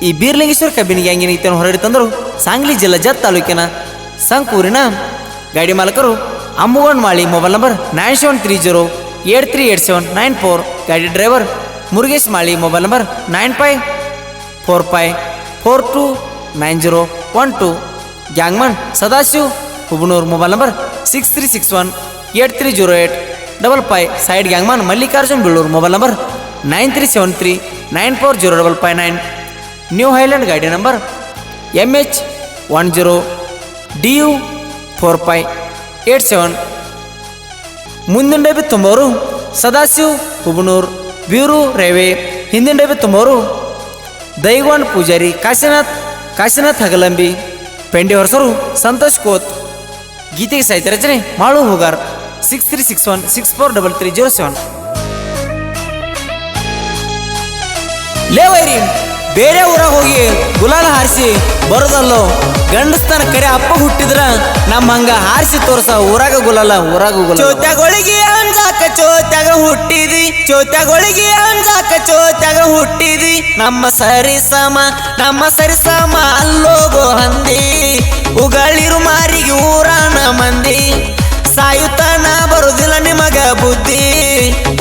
ಈ ಬೀರ್ಲಿಂಗೇಶ್ವರ ಕಬ್ಬಿನ ಗ್ಯಾಂಗಿನ ಗೀತೆಯನ್ನು ಹೊರಡಿತಂದರು ಸಾಂಗ್ಲಿ ಜಿಲ್ಲಾ ಜತ್ ತಾಲೂಕಿನ ಸಂಕೂರಿನ ಗಾಡಿ ಮಾಲಕರು ಅಮ್ಮಗೊಂಡ್ ಮಾಳಿ ಮೊಬೈಲ್ ನಂಬರ್ 9730838794. ಗಾಡಿ driver Murugesh Mali mobile number 9545429012. Gangman Sadashiv Hubanur mobile number 6361830855. Side gangman Mallikarjun Bilur mobile number 9373940559. New Highland ಗಾಡಿ ನಂಬರ್ MH10DU4587. ಮುಂದಿನ ಡಬ್ಬಿ ತುಂಬವರು ಸದಾಶಿವ್ ಹುಬನೂರ್ ಬ್ಯೂರು ರೇವೆ. ಹಿಂದಿನ ಡಬ್ಬಿ ತುಂಬವರು ದೈವಾಣ್ ಪೂಜಾರಿ ಕಾಶಿನಾಥ್ ಹಗಲಂಬಿ. ಪೆಂಡಿ ಹೊರಸರು ಸಂತೋಷ್ ಕೋತ್. ಗೀತೆಗೆ ಸಾಹಿತ್ಯ ರಚನೆ ಮಾಳು ಹೋಗಾರ್. 6361643307. ಲೇವೈರಿ ಬೇರೆ ಊರಾಗ ಹೋಗಿ ಗುಲಾಲ ಹಾರಿಸಿ ಬರೋದಲ್ಲೋ, ಗಂಡಸ್ತಾನ ಕರೆ ಅಪ್ಪ ಹುಟ್ಟಿದ್ರ ನಮ್ಮ ಹಂಗ ಹಾರಿಸಿ ತೋರ್ಸ ಊರಾಗ ಗುಲಾಲ ಚೋತ್ಯಾಗೊಳಗಿ ಅಂಜಾಕ ಚೋತ್ಯಾಗ ಹುಟ್ಟಿದಿ ನಮ್ಮ ಸರಿಸಮ ಅಲ್ಲೋಗೋ ಹಂದಿ. ಉಗಳಿರು ಮಾರಿಗೆ ಊರಾನ ಮಂದಿ, ಸಾಯುತ್ತಾನ ಬರುದಿಲ್ಲ ನಿಮಗ ಬುದ್ಧಿ.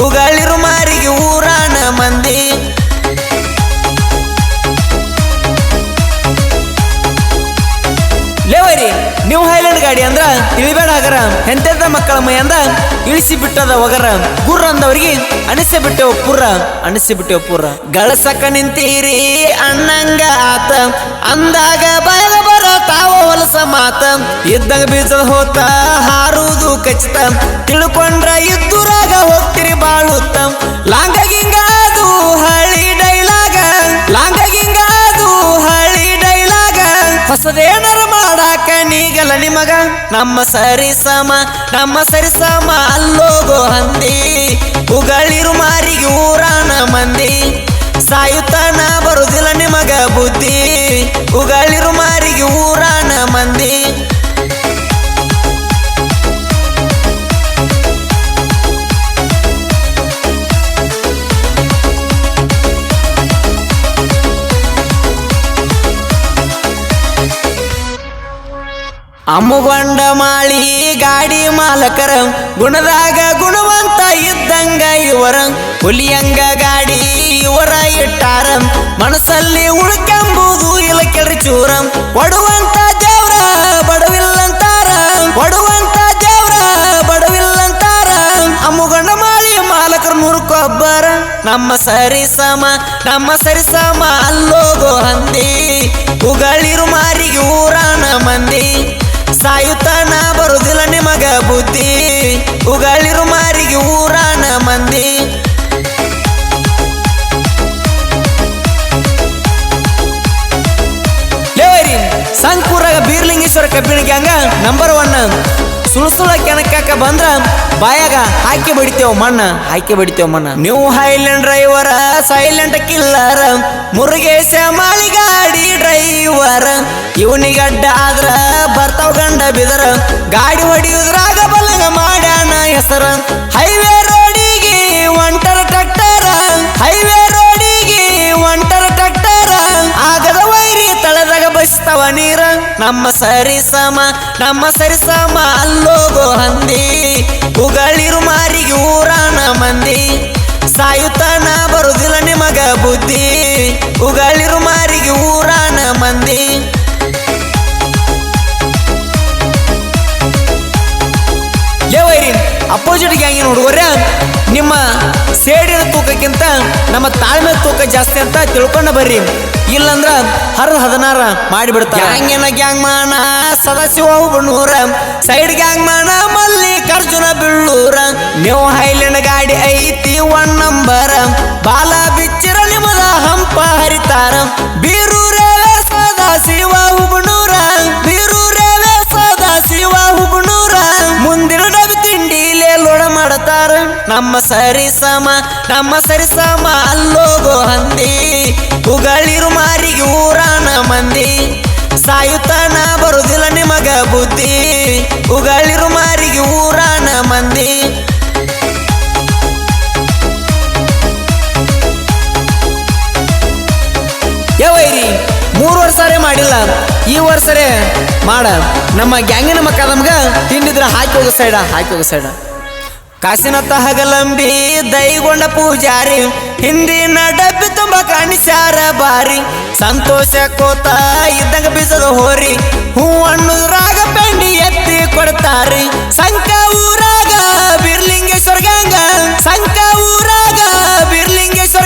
ಉಗಳಿರು ಮಾರಿಗೆ ಊರಾನ ಮಂದಿ. ಲೇವರಿ ನ್ಯೂ ಹೈಲ್ಯಾಂಡ್ ಗಾಡಿ ಅಂದ್ರ ತಿಳಿಬೇಡ ಹಗರ, ಎಂತೆಂತ ಮಕ್ಕಳ ಮೈ ಅಂದ ಇಳಿಸಿ ಬಿಟ್ಟದ ಒಗರ. ಗುರ್ರ ಅಂದವ್ರಿಗೆ ಅನಿಸಿ ಬಿಟ್ಟೆವು ಪುರ. ಗಳಸಕ ನಿಂತೀರಿ ಅಣ್ಣಂಗ ಆತ, ಅಂದಾಗ ಬಾಯಗ ಬರೋ ತಾವ ಹೊಲಸ ಮಾತ. ಇದ್ದಾಗ ಬೀಜದ ಹೋತ ಹಾರುವುದು ಖಚಿತ, ತಿಳ್ಕೊಂಡ್ರ ಇದ್ದುರಾಗ ಹೋಗ್ತಿರಿ ಬಾಳುತ್ತ. ಲಾಂಗ ಗಿಂಗಾದು ಹಳಿ ಡೈಲಾಗ, ಹೊಸದೇನರ ಮಾಡಾಕ ನೀಗಲ ನಿಮಗ. ನಮ್ಮ ಸರಿಸಮ ಅಲ್ಲೋಗೋ ಹಂದಿ. ಉಗಳಿರು ಮಾರಿಗೆ ಊರಾನ ಮಂದಿ, ಸಾಯುತ್ತಾನ ಬರುದಿಲ್ಲ ನಿಮಗ ಬುದ್ಧಿ. ಉಗಳಿರು ಮಾರಿಗೆ ಊರಾನ ಮಂದಿ. ಅಮ್ಮಗೊಂಡ ಮಾಳಿ ಗಾಡಿ ಮಾಲಕರ, ಗುಣದಾಗ ಗುಣವಂತ ಇದ್ದಂಗ ಇವರ. ಹುಲಿಯಂಗ ಗಾಡಿ ಇವರ ಇಟ್ಟಾರ, ಮನಸ್ಸಲ್ಲಿ ಉಳ್ಕೆಂಬುದು ಇಲ್ಲ ಕೆಡ್ರಿ ಚೂರ. ಒಡುವಂತ ದೇವ್ರ ಬಡವಿಲ್ಲಂತಾರ, ಅಮ್ಮಗೊಂಡ ಮಾಳಿ ಮಾಲಕರ ನೂರಕ್ಕೊಬ್ಬರ. ನಮ್ಮ ಸರಿಸಮ ಅಲ್ಲೋಗೋ ಹಂದಿ. ಉಗಳಿರು ಮಾರಿಗೆ ಊರಾನ ಮಂದಿ, ಸಾಯುತ್ತಾನ ಬರುದಿಲ್ಲ ನಿಮಗ ಬುದ್ಧಿ. ಉಗಳಿರು ಮಾರಿಗೆ ಊರಾನ ಮಂದಿ. ಲೇವರಿ ಸಂಕೂರಾಗ ಬೀರ್ಲಿಂಗೇಶ್ವರ ಕಬ್ಬಿಣ ಗ್ಯಾಂಗ ನಂಬರ್ 1. ಸುಳ್ಸುಳ ಕೆಣಕಾಕ ಬಂದ್ರ ಬಾಯಾಗ ಹಾಕಿ ಬಡಿತೇವ್ ಮಣ್ಣ. New Highland driver silent killer, Murugesh ಮಾಳಿಗಾಡಿ ಡ್ರೈವರ. ಇವನಿಗಡ್ಡ ಆದ್ರ ಬರ್ತಾವ್ ಗಂಡ ಬಿದರ, ಗಾಡಿ ಹೊಡಿಯುದ್ರಾಗ ಬಲಂಗ ಮಾಡ್ಯಾನ ಹೆಸರ. ಹೈವೇ ರೋಡಿಗೆ ಒಂಟರ ಟ್ರ್ಯಾಕ್ಟರ, ಆಗದ ವೈರಿ ತಳದಾಗ ಬಸ್ತಾವ ನೀರ. ನಮ್ಮ ಸರಿಸಮ ಅಲ್ಲೋಗೋ ಹಂದಿ. ಉಗಳಿರು ಮಾರಿಗೆ ಊರಾನ ಮಂದಿ, ಸಾಯುತ್ತಾನ ಬರುದಿಲ್ಲ ನಿಮಗ ಬುದ್ಧಿ. ಉಗಳಿರು ಮಾರಿಗೆ ಊರಾನ ಮಂದಿ. ಲೇವೈರಿ ಅಪೋಸಿಟ್ ಗ್ಯಾಂಗಿನ ಹುಡುಗರ, ನಿಮ್ಮ ಸೇಡಿನ ತೂಕಕ್ಕಿಂತ ನಮ್ಮ ತಾಳ್ಮೆ ತೂಕ ಜಾಸ್ತಿ ಅಂತ ತಿಳ್ಕೊಂಡ ಬರ್ರಿ. ಇಲ್ಲಂದ್ರ 16 ಮಾಡಿಬಿಡ್ತಾರೆ. ಗ್ಯಾಂಗಿನ gangman Sadashiv Hubanur, side gangman Mallikarjun Bilur. New Highland ಗಾಡಿ ಐತಿ 1 ನಂಬರ್, ಬಾಲ ಬಿಚ್ಚಿರ ನಿಮದ ಹಂಪ ಹರಿತಾರ. ಬೀರೂರೇ ಸದಾಶಿವ ಹುಬನೂರ, ಮುಂದಿನ ಡಬ್ಬಿ ತಿಂಡಿಲೇ ಲೋಡ ಮಾಡತಾರ. ನಮ್ಮ ಸರಿಸಮ ಅಲ್ಲೋಗೋ ಹಂದಿ. ಉಗಳಿರು ಮಾರಿಗೆ ಊರಾನ ಮಂದಿ, ಸಾಯುತ್ತಾನ ಬರುದಿಲ್ಲ ನಿಮಗ ಬುದ್ಧಿ. ಉಗಳಿರು ಮಾರಿಗೆ ಊರಾನ ಮಂದಿ. ಯವೈರಿ 3 ವರ್ಷರೇ ಮಾಡಿಲ್ಲ, ಈ ವರ್ಷರೇ ಮಾಡ. ನಮ್ಮ ಗ್ಯಾಂಗಿನ ಮಕ್ಕ ನಮ್ಗ ತಿಂಡಿದ್ರ ಹಾಕಿ ಹೋಗೋ ಸೈಡ. ಕಾಸಿನತ್ತ ಹಗಲಂಬಿ ದೈಗೊಂಡ ಪೂಜಾರಿ, ಹಿಂದಿನ ಡಬ್ಬಿ ತುಂಬ ಕಾಣಿಸ್ಯಾರ ಬಾರಿ. ಸಂತೋಷ ಕೋತ ಇದ್ದಂಗ ಬೀಸದ ಹೋರಿ, ಹೂವಣ್ಣುದ್ರಾಗ ಪೆಂಡಿ ಎತ್ತಿ ಕೊಡ್ತಾರಿ. ಸಂಕ ಊರಾಗ ಬಿರ್ಲಿಂಗೇಶ್ವರ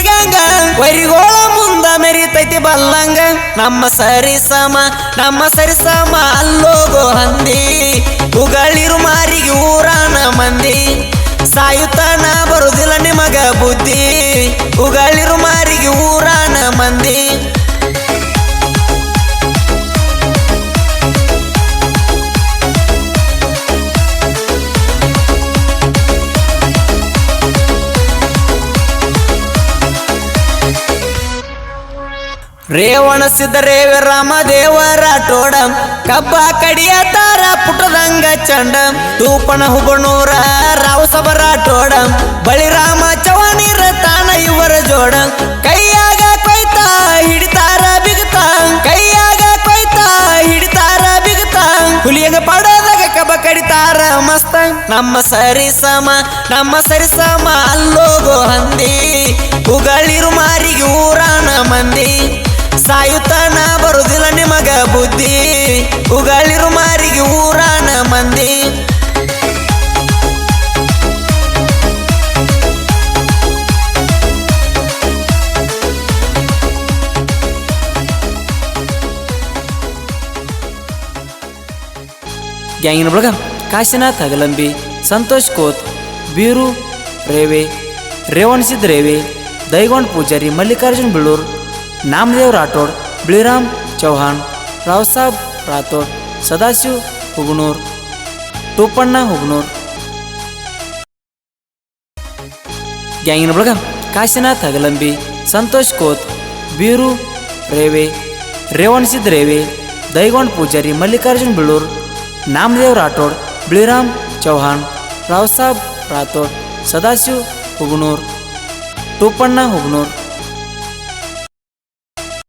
ಗ್ಯಾಂಗ, ವೈರಿಗೋಳ ಮುಂದ ಮೆರಿತೈತಿ ಬಲ್ಲಂಗ. ನಮ್ಮ ಸರಿಸಮ ಅಲ್ಲೋಗೋ ಹಂದಿ, ಉಗಳಿರು ಮಾರಿಗೆ ಊರಾನ ಮಂದಿ. ಸಾಯುತ್ತನ ಬರುದಿಲ್ಲ ನಿಮಗ ಬುದ್ಧಿ, ಉಗಳಿರು ಮಾರಿಗೆ ಊರಾನ ಮಂದಿ. ರೇವಣ ಸಿದ್ಧ ರೇವ ರಾಮದೇವರ ಟೋಡ, ಕಬ್ಬ ಕಡಿಯತಾರ ಪುಟದಂಗ ಚಂಡ. ತೂಪಣ ಹುಬಣೂರ ರಾವಸಬರ ಟೋಡ, ಬಳಿರಾಮ ಚವಣಿರ ತಾನ ಇವರ ಜೋಡ. ಕೈಯಾಗ ಕೊಯ್ತ ಹಿಡಿತಾರ ಬಿಗತ, ಹುಲಿಯಂಗ ಪಡದಾಗ ಕಬ್ಬ ಕಡಿತಾರ ಮಸ್ತ. ನಮ್ಮ ಸರಿಸಮ ಅಲ್ಲೋಗೋ ಹಂದಿ, ಉಗಳಿರು ಮಾರಿಗೆ ಊರಾನ ಮಂದಿ. ಸಾಯುತ್ತನ ಬರುದಿಲ್ಲ ನಿಮಗ ಬುದ್ಧಿ, ಉಗಳಿರು ಮಾರಿಗೆ ಊರಾನ ಮಂದಿ. ಗ್ಯಾಂಗಿನ ಬಳಗ ಕಾಶಿನಾಥ್ ಹಗಲಂಬಿ, ಸಂತೋಷ್ ಕೋತ್, ಬೀರು ರೇವೆ, ರೇವಣ್ ಸಿದ್ಧ ರೇವೆ, ದೈಗೊಂಡ್ ಪೂಜಾರಿ, ಮಲ್ಲಿಕಾರ್ಜುನ್ ಬಿಳೂರ್, ನಾಮದೇವ್ ರಾಠೋಡ್, ಬಿಳಿರಾಮ್ ಚೌಹಾಣ್, ರಾವ್ಸಾಬ್ ರಾಥೋಡ್, ಸದಾಶಿವ್ ಹುಗನೂರ್, ಟೋಪಣ್ಣ ಹುಗನೂರ್. ಗ್ಯಾಂಗಿನ ಬಳಗ ಕಾಶಿನಾಥ್ ಹಗಲಂಬಿ, ಸಂತೋಷ್ ಕೋತ್, ಬೀರು ರೇವೆ, ರೇವಣ್ ಸಿದ್ಧ ರೇವೆ, ದೈಗೊಂಡ್ ಪೂಜಾರಿ, ಮಲ್ಲಿಕಾರ್ಜುನ್ ಬಿಳೂರ್, ನಾಮದೇವ್ ರಾಠೋಡ್, ಬಿಳಿರಾಮ್ ಚೌಹಾಣ್, ರಾವ್ಸಾಬ್ ರಾಥೋಡ್, ಸದಾಶಿವ್ ಹುಗನೂರ್, ಟೋಪಣ್ಣ ಹುಗನೂರ್.